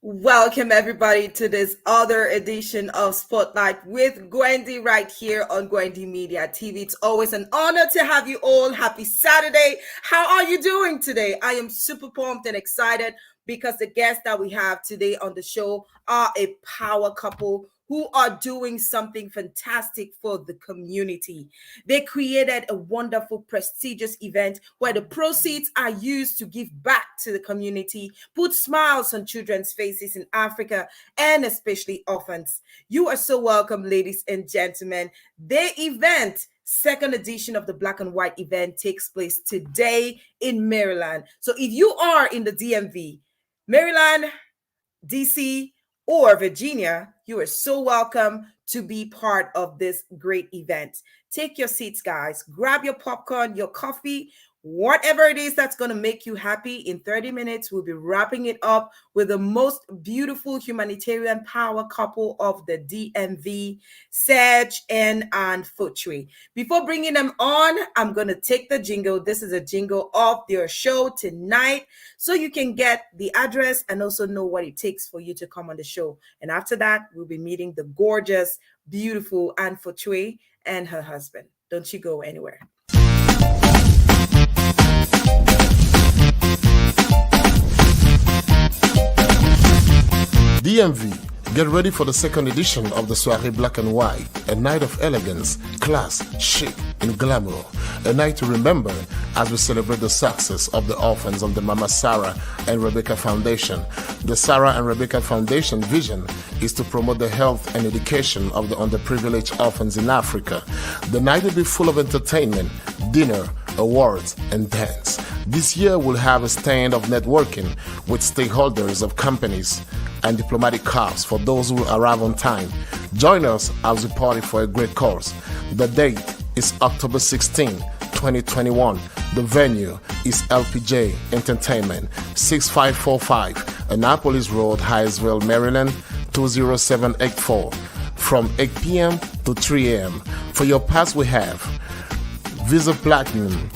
Welcome everybody to this other edition of Spotlight with Gwendy right here on Gwendy Media TV. It's always an honor to have you all. Happy Saturday. How are you doing today? I am super pumped and excited because the guests that we have today on the show are a power couple who are doing something fantastic for the community. They created a wonderful, prestigious event where the proceeds are used to give back to the community, put smiles on children's faces in Africa, and especially orphans. You are so welcome, ladies and gentlemen. The event, second edition of the Black and White event, takes place today in Maryland. So if you are in the DMV, Maryland, DC, or Virginia, you are so welcome to be part of this great event. Take your seats, guys. Grab your popcorn, your coffee, whatever it is that's going to make you happy. In 30 minutes, we'll be wrapping it up with the most beautiful humanitarian power couple of the DMV, Serge and FOTUE. Before bringing them on, I'm going to take the jingle. This is a jingle of their show tonight, so you can get the address and also know what it takes for you to come on the show. And after that, we'll be meeting the gorgeous, beautiful FOTUE and her husband. Don't you go anywhere. DMV, get ready for the second edition of the Soirée Black and White, a night of elegance, class, chic, and glamour. A night to remember as we celebrate the success of the orphans of the Mama Sarah and Rebecca Foundation. The Sarah and Rebecca Foundation vision is to promote the health and education of the underprivileged orphans in Africa. The night will be full of entertainment, dinner, awards, and dance. This year we'll have a stand of networking with stakeholders of companies and diplomatic corps for those who arrive on time. Join us as we party for a great cause. The date is October 16, 2021. The venue is LPJ Entertainment, 6545 Annapolis Road, Hyattsville, Maryland, 20784, from 8 p.m. to 3 a.m. For your pass, we have Visa Platinum,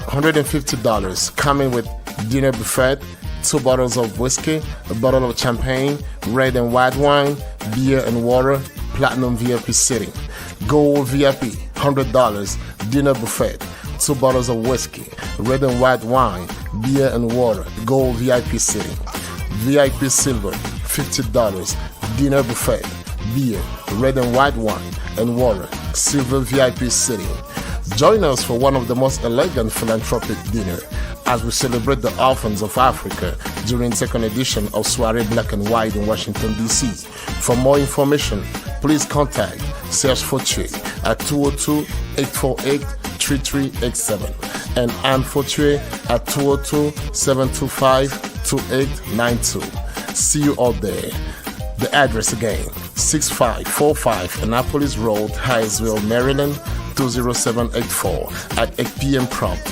$150, coming with dinner buffet, 2 bottles of whiskey, a bottle of champagne, red and white wine, beer and water, platinum VIP seating. Gold VIP, $100, dinner buffet, 2 bottles of whiskey, red and white wine, beer and water, gold VIP seating. VIP silver, $50, dinner buffet, beer, red and white wine, and water, silver VIP seating. Join us for one of the most elegant philanthropic dinner as we celebrate the orphans of Africa during second edition of Soirée Black and White in Washington, D.C. For more information, please contact Serge FOTUE at 202-848-3387 and Anne FOTUE at 202-725-2892. See you all there. The address again, 6545 Annapolis Road, Hyattsville, Maryland, 20784 at 8 p.m. prompt.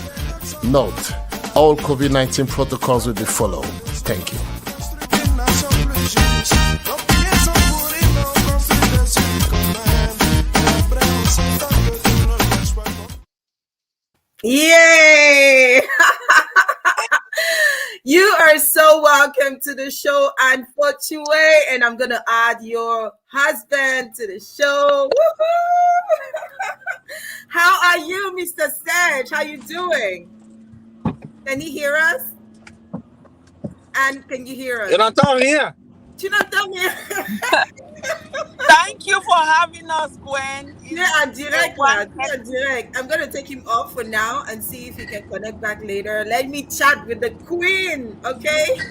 Note, all COVID-19 protocols will be followed. Thank you. Yay! You are so welcome to the show, FOTUE, and I'm going to add your husband to the show. Woo-hoo! How are you, Mr. Serge? How you doing? Can you hear us? And can you hear us? You don't tell me here. You don't tell me. Thank you for having us, Gwen. Yeah, direct. I'm going to take him off for now and see if he can connect back later. Let me chat with the queen, okay?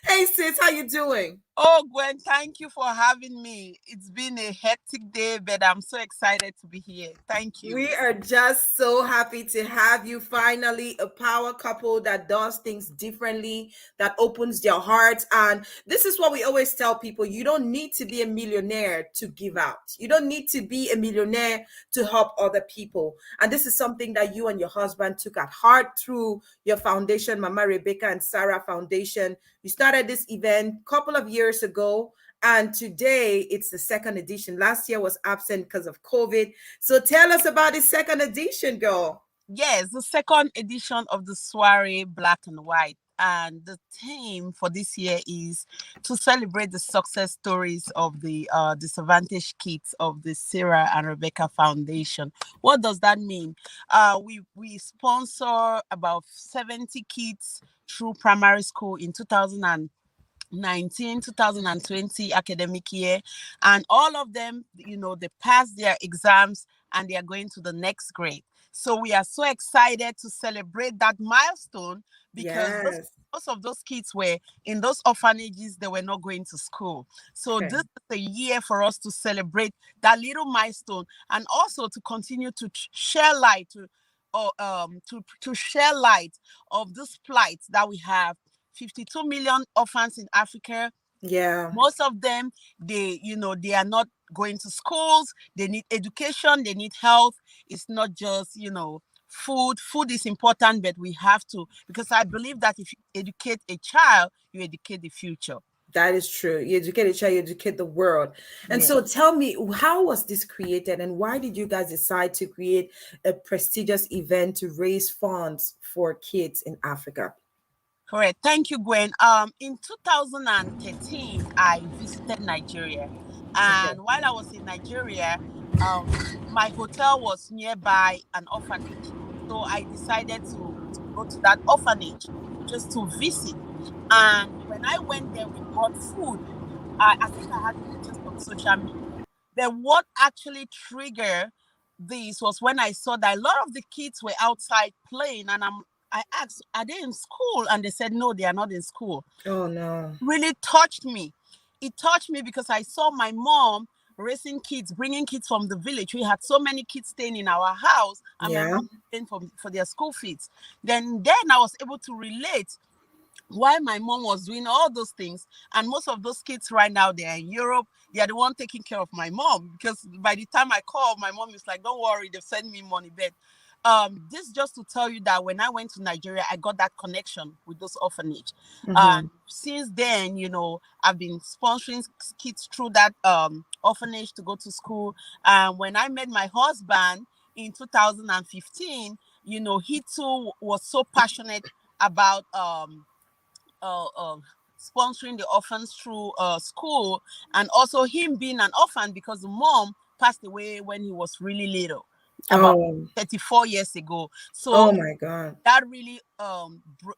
Hey, sis, how you doing? Oh, Gwen, thank you for having me. It's been a hectic day, but I'm so excited to be here. Thank you. We are just so happy to have you. Finally, a power couple that does things differently, that opens their hearts. And this is what we always tell people. You don't need to be a millionaire to give out. You don't need to be a millionaire to help other people. And this is something that you and your husband took at heart through your foundation, Mama Rebecca and Sarah Foundation. You started this event a couple of years ago, and today it's the second edition. Last year was absent because of COVID. So tell us about the second edition, girl. Yes, the second edition of the Soiree Black and White. And the theme for this year is to celebrate the success stories of the disadvantaged kids of the Sarah and Rebecca Foundation. What does that mean? We sponsor about 70 kids through primary school in 2020 academic year, and all of them, they passed their exams and they are going to the next grade. So we are so excited to celebrate that milestone, because Yes. most of those kids were in those orphanages. They were not going to school. So Okay. this is a year for us to celebrate that little milestone, and also to continue to share light to share light of this plight that we have. 52 million orphans in Africa. Yeah. Most of them, they are not going to schools. They need education. They need health. It's not just, food. Food is important, but we have to, because I believe that if you educate a child, you educate the future. That is true. You educate a child, you educate the world. And Yeah. so tell me, how was this created and why did you guys decide to create a prestigious event to raise funds for kids in Africa? Correct. Thank you, Gwen. In 2013, I visited Nigeria, Okay. and while I was in Nigeria, my hotel was nearby an orphanage, so I decided to go to that orphanage just to visit. And when I went there, we bought food. I think I had pictures on social media. Then what actually triggered this was when I saw that a lot of the kids were outside playing, and I asked, "Are they in school?" And they said, "No, they are not in school." Oh no. Really touched me. It touched me because I saw my mom raising kids, bringing kids from the village. We had so many kids staying in our house, and my Yeah. mom paying for their school fees. Then I was able to relate why my mom was doing all those things. And most of those kids right now, they're in Europe. They are the one taking care of my mom, because by the time I call, my mom is like, "Don't worry, they've sent me money." But this just to tell you that when I went to Nigeria, I got that connection with those orphanage. Mm-hmm. And since then, I've been sponsoring kids through that orphanage to go to school. And when I met my husband in 2015, he too was so passionate about uh, uh, sponsoring the orphans through school, and also him being an orphan because the mom passed away when he was really little, about Oh. 34 years ago. So Oh my God. that really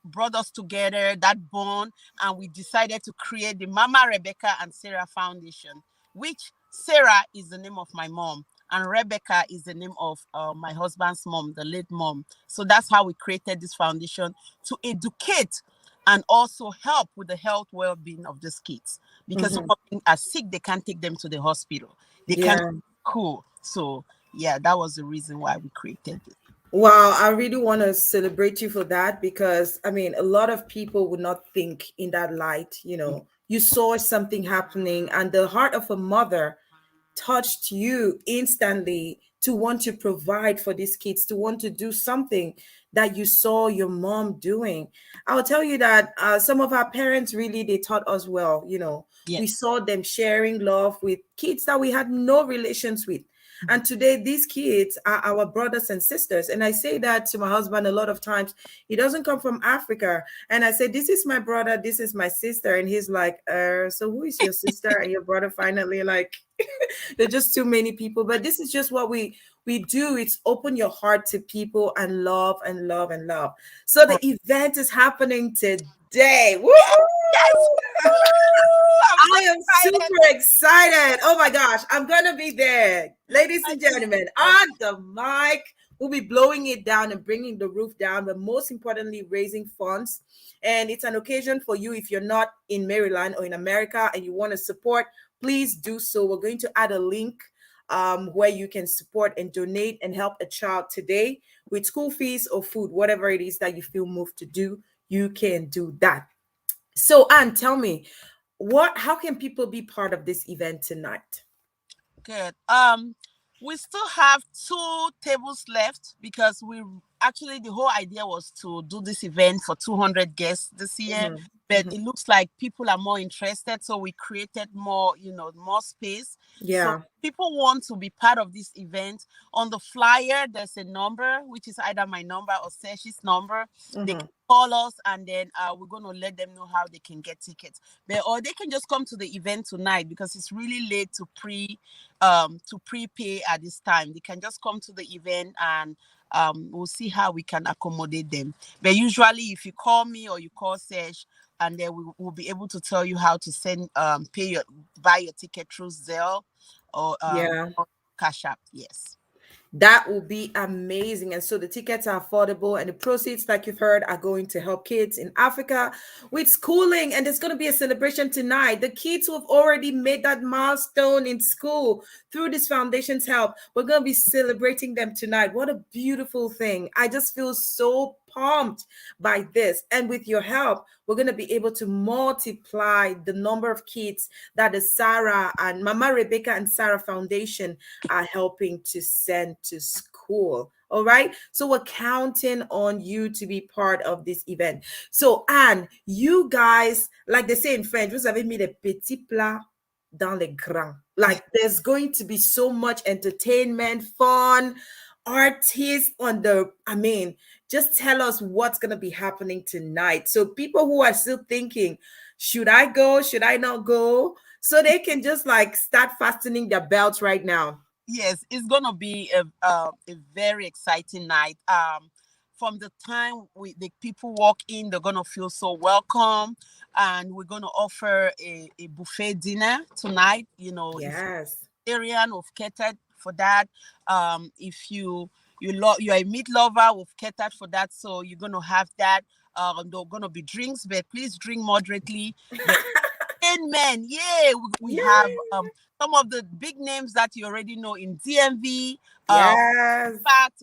brought us together, that bond, and we decided to create the Mama Rebecca and Sarah Foundation, which Sarah is the name of my mom and Rebecca is the name of my husband's mom, the late mom. So that's how we created this foundation, to educate and also help with the health well-being of these kids, because some Mm-hmm. of them are sick. They can't take them to the hospital. They can't Yeah. school. So yeah, that was the reason why we created it. Wow, I really want to celebrate you for that because I mean, a lot of people would not think in that light. You saw something happening, and the heart of a mother touched you instantly to want to provide for these kids, to want to do something that you saw your mom doing. I'll tell you that some of our parents really they taught us well. We Yes. saw them sharing love with kids that we had no relations with. And today, these kids are our brothers and sisters. And I say that to my husband a lot of times. He doesn't come from Africa. And I say, "This is my brother, this is my sister." And he's like, so who is your sister and your brother finally? Like, there are just too many people. But this is just what we do. It's open your heart to people and love and love and love. So the event is happening today. Woo! Yes, yes. Woo! I'm so I am excited. super excited. Oh my gosh, I'm gonna be there. Ladies and Thank you gentlemen, so much. on the mic, we'll be blowing it down and bringing the roof down, but most importantly, raising funds. And it's an occasion for you if you're not in Maryland or in America and you want to support, please do so. We're going to add a link where you can support and donate and help a child today with school fees or food, whatever it is that you feel moved to do, you can do that. So, Anne, tell me, how can people be part of this event tonight? Good. We still have 2 tables left, because we actually, the whole idea was to do this event for 200 guests this year. Mhm. but it looks like people are more interested, so we created more, more space. Yeah. So people want to be part of this event. On the flyer, there's a number, which is either my number or Serge's number. They can call us, and then we're going to let them know how they can get tickets. Or they can just come to the event tonight, because it's really late to prepay at this time. They can just come to the event, and we'll see how we can accommodate them. But usually, if you call me or you call Serge, and then we will be able to tell you how to buy your ticket through Zelle or Cash App. Yes. That will be amazing. And so the tickets are affordable, and the proceeds, like you've heard, are going to help kids in Africa with schooling. And there's going to be a celebration tonight. The kids who have already made that milestone in school through this foundation's help, we're going to be celebrating them tonight. What a beautiful thing. I just feel so pumped by this. And with your help, we're going to be able to multiply the number of kids that the Sarah and Mama Rebecca and Sarah Foundation are helping to send to school. All right. So we're counting on you to be part of this event. So, Anne, you guys, like they say in French, vous avez mis les petits plats dans les grands. Like, there's going to be so much entertainment, fun, artists just tell us what's going to be happening tonight. So people who are still thinking, should I go? Should I not go? So they can just start fastening their belts right now. Yes, it's going to be a very exciting night. From the time the people walk in, they're going to feel so welcome. And we're going to offer a buffet dinner tonight. Yes. Humanitarian, we've catered for that. If you're a meat lover, we've catered for that, so you're going to have that. There are going to be drinks, but please drink moderately. Men, we have some of the big names that you already know in DMV. Yes.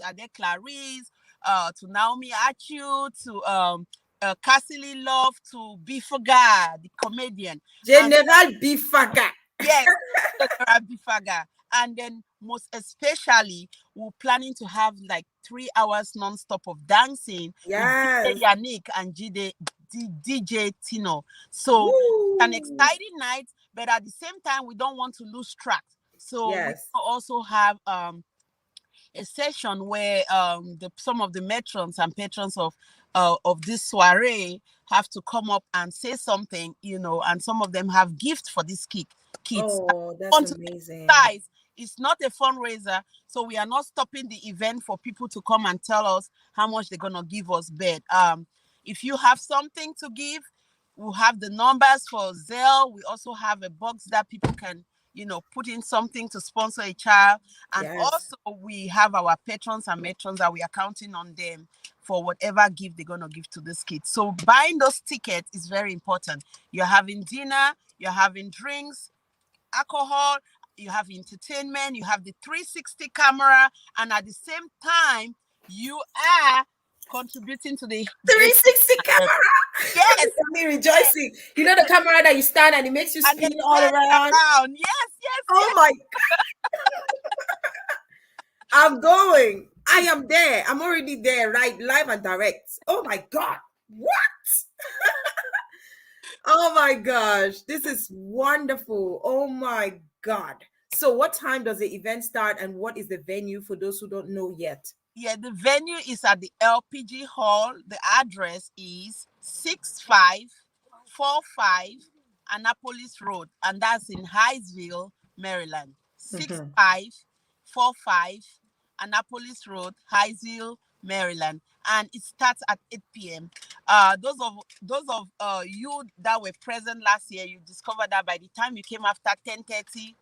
Ade Clarice, to Naomi Achu, to Cassidy Love, to Bifaga, the comedian. General Bifaga. Yes, General Bifaga. And then most especially, we're planning to have 3 hours non-stop of dancing with DJ Yannick and DJ Tino. So an exciting night, but at the same time, we don't want to lose track. So we also have a session where some of the matrons and patrons of this soiree have to come up and say something, and some of them have gifts for these kids. Oh, that's amazing. It's not a fundraiser, so we are not stopping the event for people to come and tell us how much they're going to give us. But if you have something to give, we'll have the numbers for Zelle. We also have a box that people can, put in something to sponsor a child. And also we have our patrons and matrons that we are counting on them for whatever gift they're going to give to this kid. So buying those tickets is very important. You're having dinner, you're having drinks, alcohol, you have entertainment, you have the 360 camera, and at the same time, you are contributing to the 360 camera. Yes, me rejoicing. You know the camera that you stand and it makes you spin all around. Yes. Oh my God. I'm going. I am there. I'm already there, right? Live and direct. Oh my God. What? Oh my gosh. This is wonderful. Oh my God. So what time does the event start, and what is the venue for those who don't know yet? Yeah, the venue is at the LPG Hall. The address is 6545 Annapolis Road, and that's in Highsville, Maryland. 6545 Annapolis Road, Highsville, Maryland, and it starts at 8 p.m. Those of you that were present last year, you discovered that by the time you came after 10:30,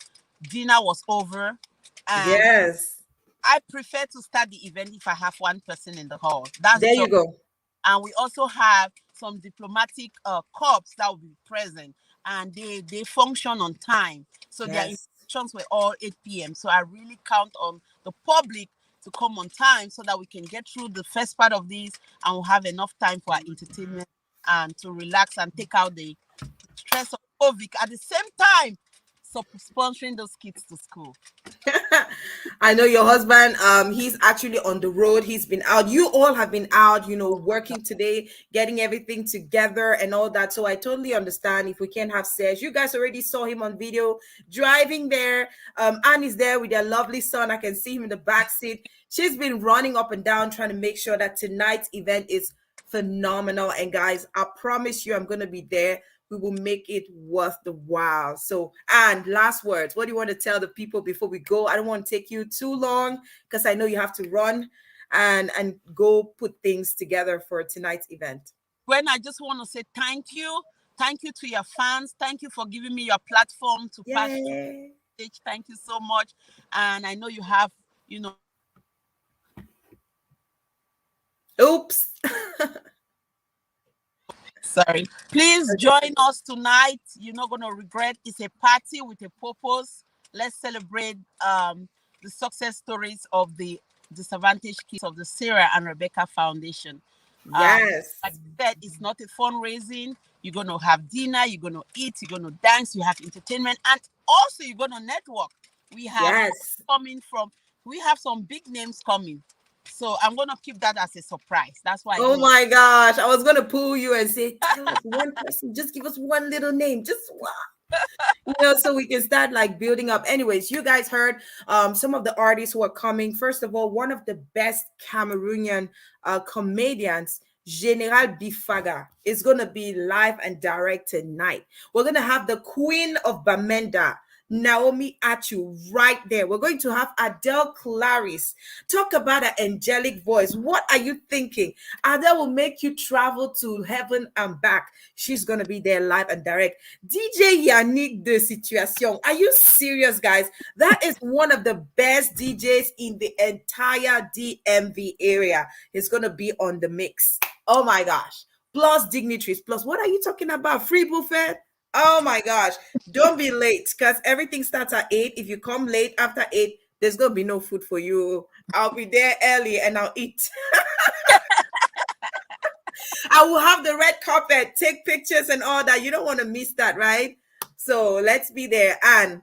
dinner was over. And yes, I prefer to start the event if I have one person in the hall. There you go. And we also have some diplomatic corps that will be present, and they function on time. So their instructions were all 8 p.m. So I really count on the public to come on time so that we can get through the first part of this, and we'll have enough time for our entertainment and to relax and take out the stress of COVID. At the same time, sponsoring those kids to school. I know your husband, he's actually on the road. He's been out. You all have been out, working today, getting everything together and all that. So I totally understand if we can't have Serge. You guys already saw him on video driving there. Anne is there with their lovely son. I can see him in the back seat. She's been running up and down trying to make sure that tonight's event is phenomenal. And guys, I promise you, I'm going to be there. We will make it worth the while. So, and last words, what do you want to tell the people before we go? I don't want to take you too long because I know you have to run and go put things together for tonight's event. Gwen, I just want to say thank you. Thank you to your fans. Thank you for giving me your platform to pass the message. Thank you so much. And I know you have, Oops. Sorry. Please join us tonight. You're not going to regret. It's a party with a purpose. Let's celebrate the success stories of the disadvantaged kids of the Sarah and Rebecca Foundation. Yes. Like I said, it's not a fundraising. You're going to have dinner. You're going to eat. You're going to dance. You have entertainment. And also, you're going to network. We have we have some big names coming. So I'm going to keep that as a surprise. That's why. Oh my gosh. I was going to pull you and say, tell us one person, just give us one little name. Just one. So we can start like building up. Anyways, you guys heard some of the artists who are coming. First of all, one of the best Cameroonian comedians, General Bifaga, is going to be live and direct tonight. We're going to have the Queen of Bamenda, Naomi Achu, right there. We're going to have Adele Clarice. Talk about an angelic voice. What are you thinking? Adele will make you travel to heaven and back. She's going to be there live and direct. DJ Yannick de Situation. Are you serious, guys? That is one of the best DJs in the entire DMV area. He's going to be on the mix. Oh my gosh. Plus dignitaries. Plus, what are you talking about? Free buffet? Oh my gosh. Don't be late because everything starts at 8. If you come late after 8, there's going to be no food for you. I'll be there early and I'll eat. I will have the red carpet, take pictures and all that. You don't want to miss that, right? So let's be there. And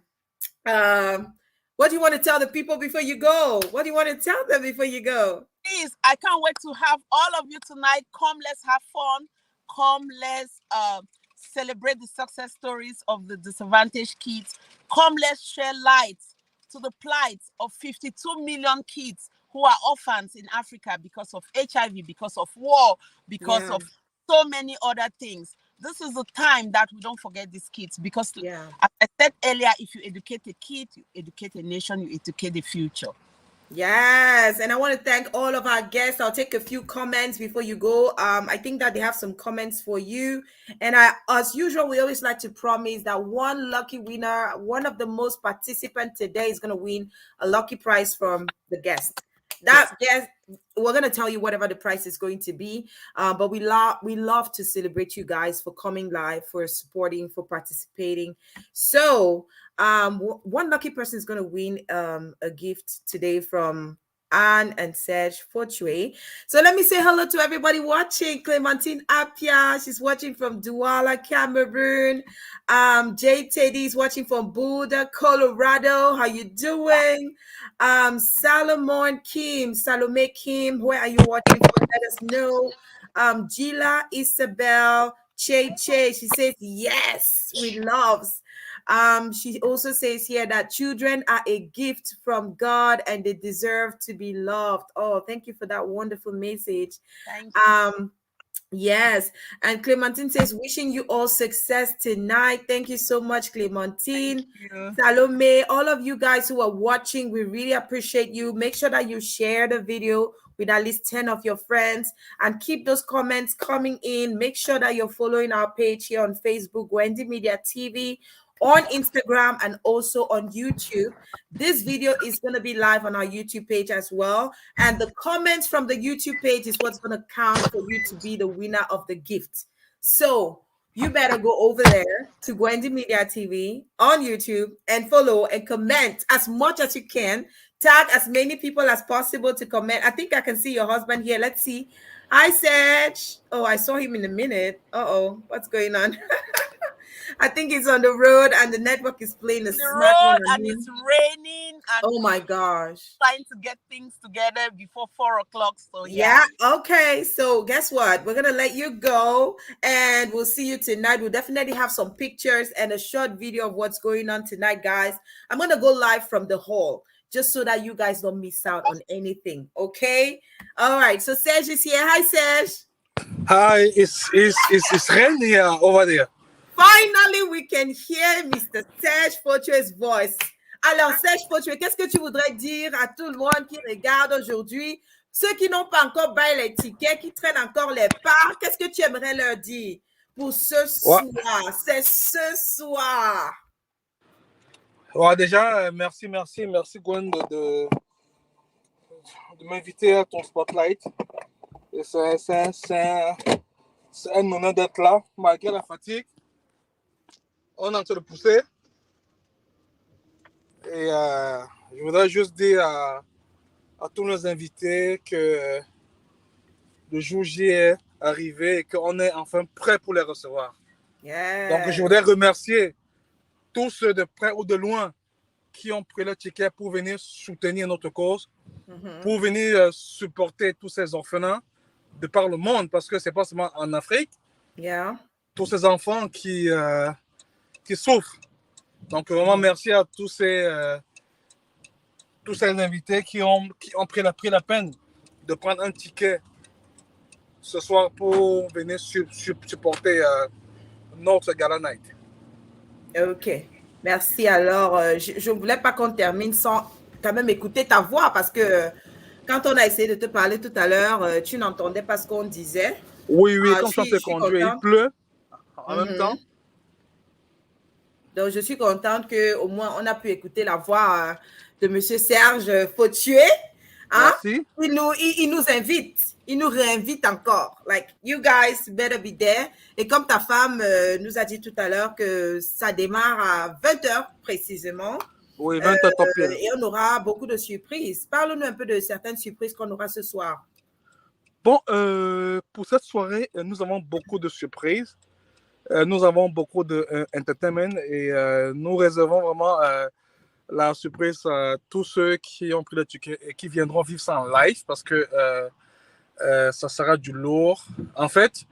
what do you want to tell the people before you go? What do you want to tell them before you go? Please, I can't wait to have all of you tonight. Come, let's have fun. Come, let's celebrate the success stories of the disadvantaged kids. Come, let's share light to the plight of 52 million kids who are orphans in Africa because of HIV, because of war, because of so many other things. This is the time that we don't forget these kids because, as I said earlier, if you educate a kid, you educate a nation, you educate the future. Yes, and I want to thank all of our guests. I'll take a few comments before you go. I think that they have some comments for you. And as usual, we always like to promise that one lucky winner, one of the most participants today is going to win a lucky prize from the guest. That guest, we're going to tell you whatever the price is going to be. But we love to celebrate you guys for coming live, for supporting, for participating. So one lucky person is going to win a gift today from Anne and Serge FOTUE. So let me say hello to everybody watching. Clementine Apia, she's watching from Douala, Cameroon. Jay Teddy is watching from Boulder, Colorado. How you doing? Salome Kim, where are you watching from? Let us know. Gila Isabel Che, she says yes, we loves. She also says here that children are a gift from God and they deserve to be loved. Oh, thank you for that wonderful message. Thank you. Yes. And Clementine says, wishing you all success tonight. Thank you so much, Clementine. Salome, all of you guys who are watching, we really appreciate you. Make sure that you share the video with at least 10 of your friends and keep those comments coming in. Make sure that you're following our page here on Facebook, Gwendy Media TV, on Instagram, and also on YouTube. This video is going to be live on our YouTube page as well. And the comments from the YouTube page is what's going to count for you to be the winner of the gift. So you better go over there to Gwendy Media TV on YouTube and follow and comment as much as you can. Tag as many people as possible to comment. I think I can see your husband here. Let's see. Hi, Serge. Oh, I saw him in a minute. Uh-oh, what's going on? I think he's on the road and the network is playing a The smart one road on and him. it's raining and Oh my gosh. trying to get things together before 4 o'clock. So Yeah, okay. So guess what? We're gonna let you go and we'll see you tonight. We'll definitely have some pictures and a short video of what's going on tonight, guys. I'm gonna go live from the hall just so that you guys don't miss out on anything. Okay. All right. So Serge is here. Hi, Serge. Hi, it's raining here over there. Finally, we can hear Mr. Serge FOTUE's voice. Alors, Serge FOTUE, qu'est-ce que tu voudrais dire à tout le monde qui regarde aujourd'hui? Ceux qui n'ont pas encore baillé les tickets, qui traînent encore les parts, qu'est-ce que tu aimerais leur dire pour ce soir? C'est ce soir. Ouais, déjà, merci Gwen de m'inviter à ton spotlight. Et c'est un honneur d'être là, malgré la fatigue. On est en train de pousser. Et je voudrais juste dire à tous nos invités que le jour J est arrivé et qu'on est enfin prêt pour les recevoir. Yeah. Donc, je voudrais remercier tous ceux de près ou de loin qui ont pris le ticket pour venir soutenir notre cause, pour venir supporter tous ces orphelins de par le monde, parce que ce n'est pas seulement en Afrique, tous ces enfants qui souffrent. Donc, vraiment, merci à tous ces invités qui ont pris la peine de prendre un ticket ce soir pour venir supporter notre Gala Night. Ok, merci. Alors, je ne voulais pas qu'on termine sans quand même écouter ta voix parce que quand on a essayé de te parler tout à l'heure, tu n'entendais pas ce qu'on disait. Oui, comme je te conduis, il pleut en même temps. Donc, je suis contente qu'au moins on a pu écouter la voix de M. Serge FOTUE. Hein? Merci. Il nous invite. Il nous réinvite encore. Like, you guys better be there. Et comme ta femme nous a dit tout à l'heure que ça démarre à 20h précisément. Oui, 20h top pile. Et on aura beaucoup de surprises. Parle-nous un peu de certaines surprises qu'on aura ce soir. Bon, pour cette soirée, nous avons beaucoup de surprises. Nous avons beaucoup d'entertainment et nous réservons vraiment la surprise à tous ceux qui ont pris le ticket et qui viendront vivre ça en live parce que ça sera du lourd. En fait,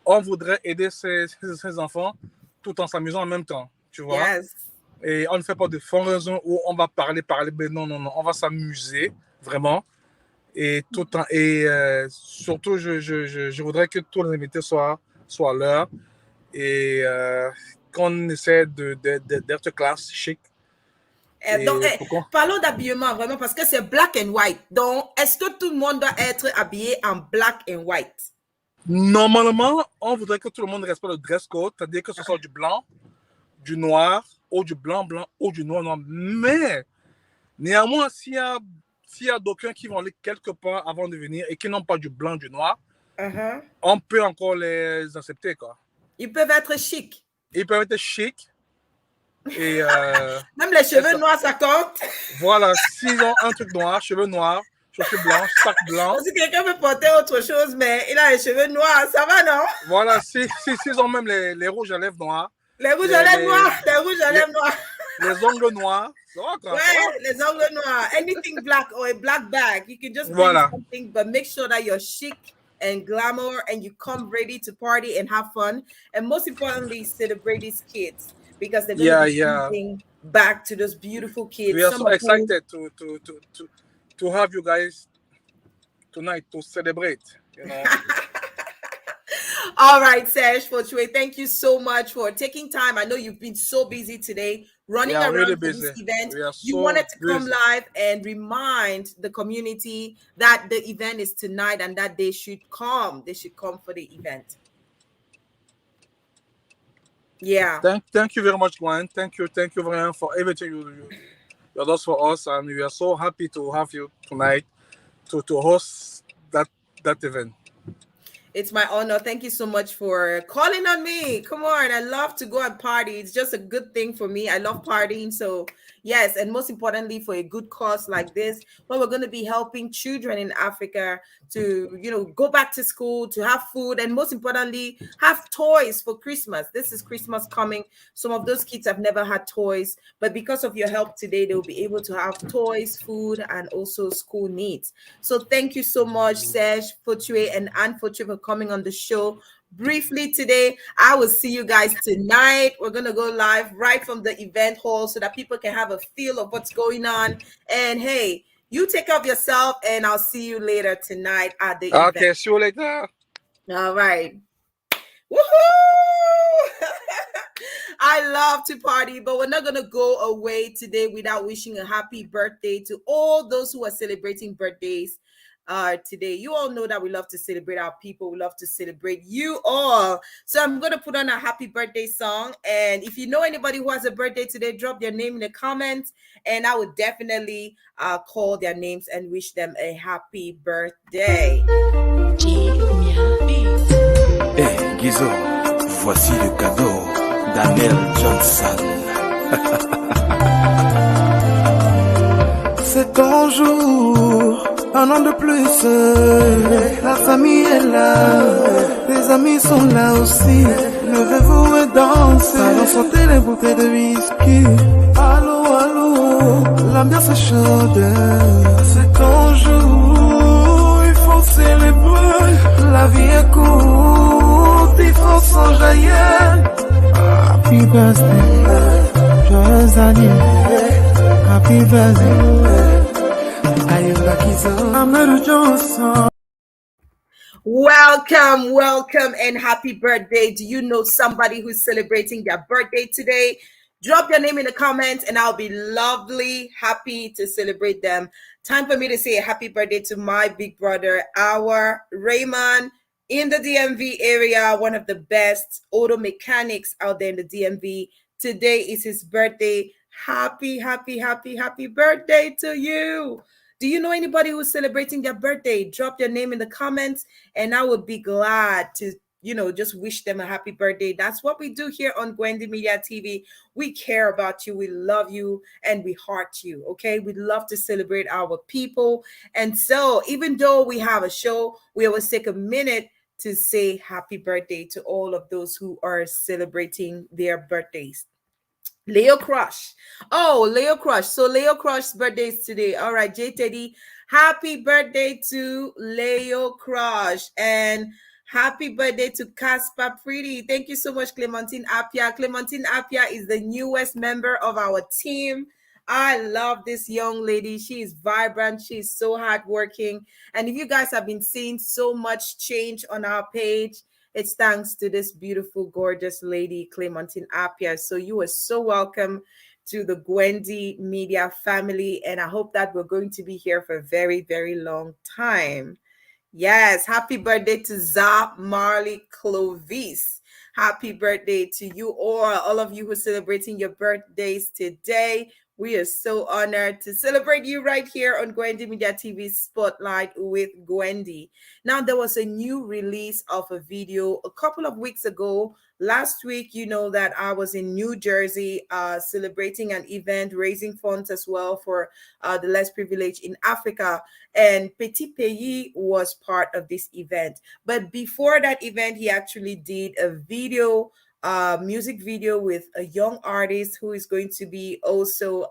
on voudrait aider ces enfants tout en s'amusant en même temps, tu vois. Yes. Et on ne fait pas de fondaison où on va parler, mais non, on va s'amuser, vraiment. Et surtout, je voudrais que tous les invités soient là et qu'on essaie d'être classe, chic. Donc, parlons d'habillement vraiment parce que c'est black and white. Donc, est-ce que tout le monde doit être habillé en black and white? Normalement, on voudrait que tout le monde respecte le dress code, c'est-à-dire que ce soit du blanc, du noir, ou du blanc, ou du noir. Mais, néanmoins, s'il y a d'aucuns qui vont aller quelque part avant de venir et qui n'ont pas du blanc, du noir, on peut encore les accepter, quoi. Ils peuvent être chic. Ils peuvent être chic. Et, même les cheveux noirs, ça compte. Voilà, s'ils ont un truc noir, cheveux noirs, cheveux blancs, sac blanc. Si quelqu'un veut porter autre chose, mais il a les cheveux noirs, ça va, non? Voilà, s'ils ont même les rouges à lèvres noirs. Les rouges à lèvres noirs, les rouges à lèvres noirs. Les ongles noirs. Ça va, quoi. Ouais, les ongles noirs. Anything black or a black bag, you can just bring something, but make sure that you're chic and glamour and you come ready to party and have fun. And most importantly, celebrate these kids. Because they're going to be giving back to those beautiful kids. We are so excited to have you guys tonight to celebrate. You know? All right, Serge FOTUE, thank you so much for taking time. I know you've been so busy today running around really for this event. You wanted to come live and remind the community that the event is tonight and that they should come. They should come for the event. Yeah. Thank you very much, Gwen. Thank you very much for everything you do for us, and we are so happy to have you tonight to host that event. It's my honor. Thank you so much for calling on me. Come on, I love to go and party. It's just a good thing for me. I love partying, so Yes, and most importantly, for a good cause like this, where we're going to be helping children in Africa to, go back to school, to have food, and most importantly, have toys for Christmas. This is Christmas coming. Some of those kids have never had toys, but because of your help today, they'll be able to have toys, food, and also school needs. So thank you so much, Serge, FOTUE, and Anne FOTUE for coming on the show briefly today. I will see you guys tonight. We're going to go live right from the event hall so that people can have a feel of what's going on. And hey, you take care of yourself, and I'll see you later tonight at the event. Okay, see you later. All right. Woohoo! I love to party, but we're not going to go away today without wishing a happy birthday to all those who are celebrating birthdays today. You all know that we love to celebrate our people. We love to celebrate you all. So I'm going to put on a happy birthday song. And if you know anybody who has a birthday today, drop their name in the comments. And I would definitely call their names and wish them a happy birthday. Hey, Gizo, voici le cadeau Daniel Johnson. C'est ton jour, un an de plus. La famille est là, les amis sont là aussi. Levez-vous et dansez, allons sauter les bouteilles de whisky. Allô, allô, l'ambiance est chaude. C'est ton jour, il faut célébrer. La vie est courte, il faut s'enjailler. Happy birthday, joyeux anniversaire. Happy birthday. Welcome, and happy birthday. Do you know somebody who's celebrating their birthday today? Drop your name in the comments, and I'll be happy to celebrate them. Time for me to say a happy birthday to my big brother, our Raymond, in the DMV area, one of the best auto mechanics out there in the DMV. Today is his birthday. Happy birthday to you. Do you know anybody who's celebrating their birthday? Drop their name in the comments, and I would be glad to, just wish them a happy birthday. That's what we do here on Gwendy Media TV. We care about you, we love you, and we heart you, okay? We love to celebrate our people. And so even though we have a show, we always take a minute to say happy birthday to all of those who are celebrating their birthdays. Leo Crush. Oh, Leo Crush. So Leo Crush's birthday is today. All right, J Teddy. Happy birthday to Leo Crush. And happy birthday to Casper Pretty. Thank you so much, Clementine Apia. Clementine Apia is the newest member of our team. I love this young lady. She is vibrant. She is so hardworking. And if you guys have been seeing so much change on our page, it's thanks to this beautiful, gorgeous lady, Clementine Apia. So you are so welcome to the Gwendy Media family. And I hope that we're going to be here for a very, very long time. Yes, happy birthday to Za Marley Clovis. Happy birthday to you all of you who are celebrating your birthdays today. We are so honored to celebrate you right here on Gwendy Media TV Spotlight with Gwendy. Now, there was a new release of a video a couple of weeks ago. Last week, you know that I was in New Jersey celebrating an event, raising funds as well for the less privileged in Africa. And Petit Pays was part of this event. But before that event, he actually did a video, music video with a young artist who is going to be also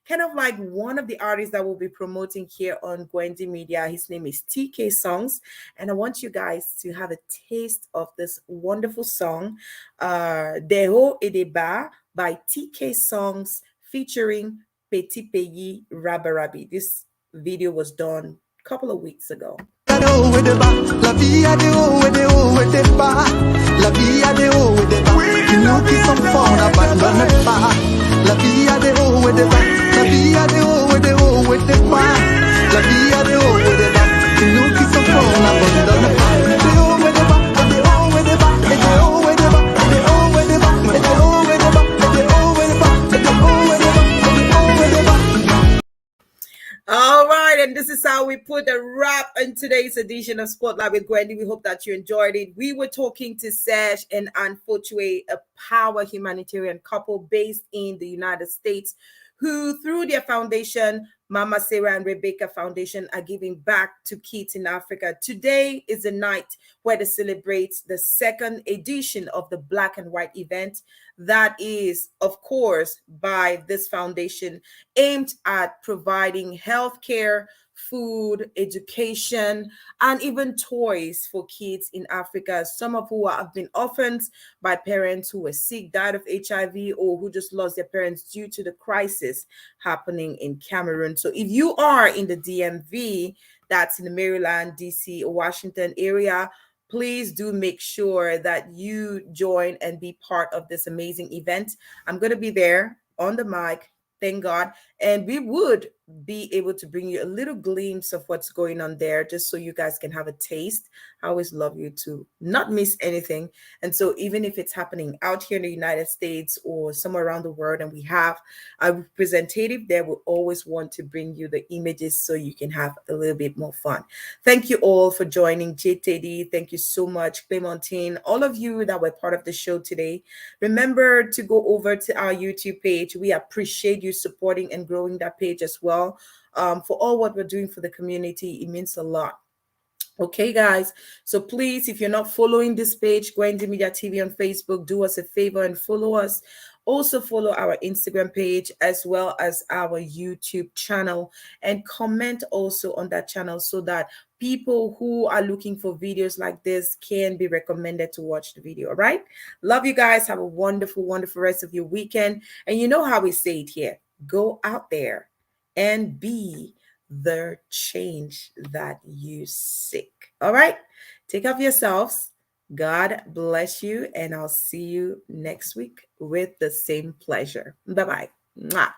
kind of like one of the artists that we'll be promoting here on Gwendy Media. His name is TK Songs, and I want you guys to have a taste of this wonderful song, Deho et Deba by TK Songs featuring Petit Pays Rabarabi. This video was done a couple of weeks ago. La vie a des hauts et des hauts et des bas. La vie a des hauts et des bas. Et nous qui sommes forts n'abandonnons pas. La vie a des hauts et des bas. La vie a des hauts et des hauts et des bas. La vie a des hauts et des bas. Et nous qui sommes forts n'abandonnons pas. Des hauts et des bas, des hauts et des bas, et des hauts et des bas, des hauts et des bas, et des hauts et des bas, des hauts et des bas, des hauts et des bas, des hauts et des bas. All right, and this is how we put a wrap on today's edition of Spotlight with Gwendy. We hope that you enjoyed it. We were talking to Serge and Anne FOTUE, a power humanitarian couple based in the United States, who through their foundation, Mama Sarah and Rebecca Foundation, are giving back to kids in Africa. Today is the night where they celebrate the second edition of the Black and White event that is, of course, by this foundation aimed at providing healthcare, food, education, and even toys for kids in Africa, some of who have been orphans by parents who were sick, died of HIV, or who just lost their parents due to the crisis happening in Cameroon. So if you are in the DMV, that's in the Maryland, DC, or Washington area, please do make sure that you join and be part of this amazing event. I'm going to be there on the mic, thank God, and we would be able to bring you a little glimpse of what's going on there, just so you guys can have a taste. I always love you to not miss anything. And so even if it's happening out here in the United States or somewhere around the world, and we have a representative there, we always want to bring you the images so you can have a little bit more fun. Thank you all for joining. JTD, thank you so much. Clementine, all of you that were part of the show today, remember to go over to our YouTube page. We appreciate you supporting and growing that page as well. For all what we're doing for the community, it means a lot. Okay, guys, so please, if you're not following this page, Gwendy Media TV on Facebook, do us a favor and follow us. Also follow our Instagram page as well as our YouTube channel, and comment also on that channel so that people who are looking for videos like this can be recommended to watch the video. All right, love you guys. Have a wonderful rest of your weekend. And you know how we say it here, go out there and be the change that you seek. All right, take care of yourselves. God bless you, and I'll see you next week with the same pleasure. Bye-bye. Mwah.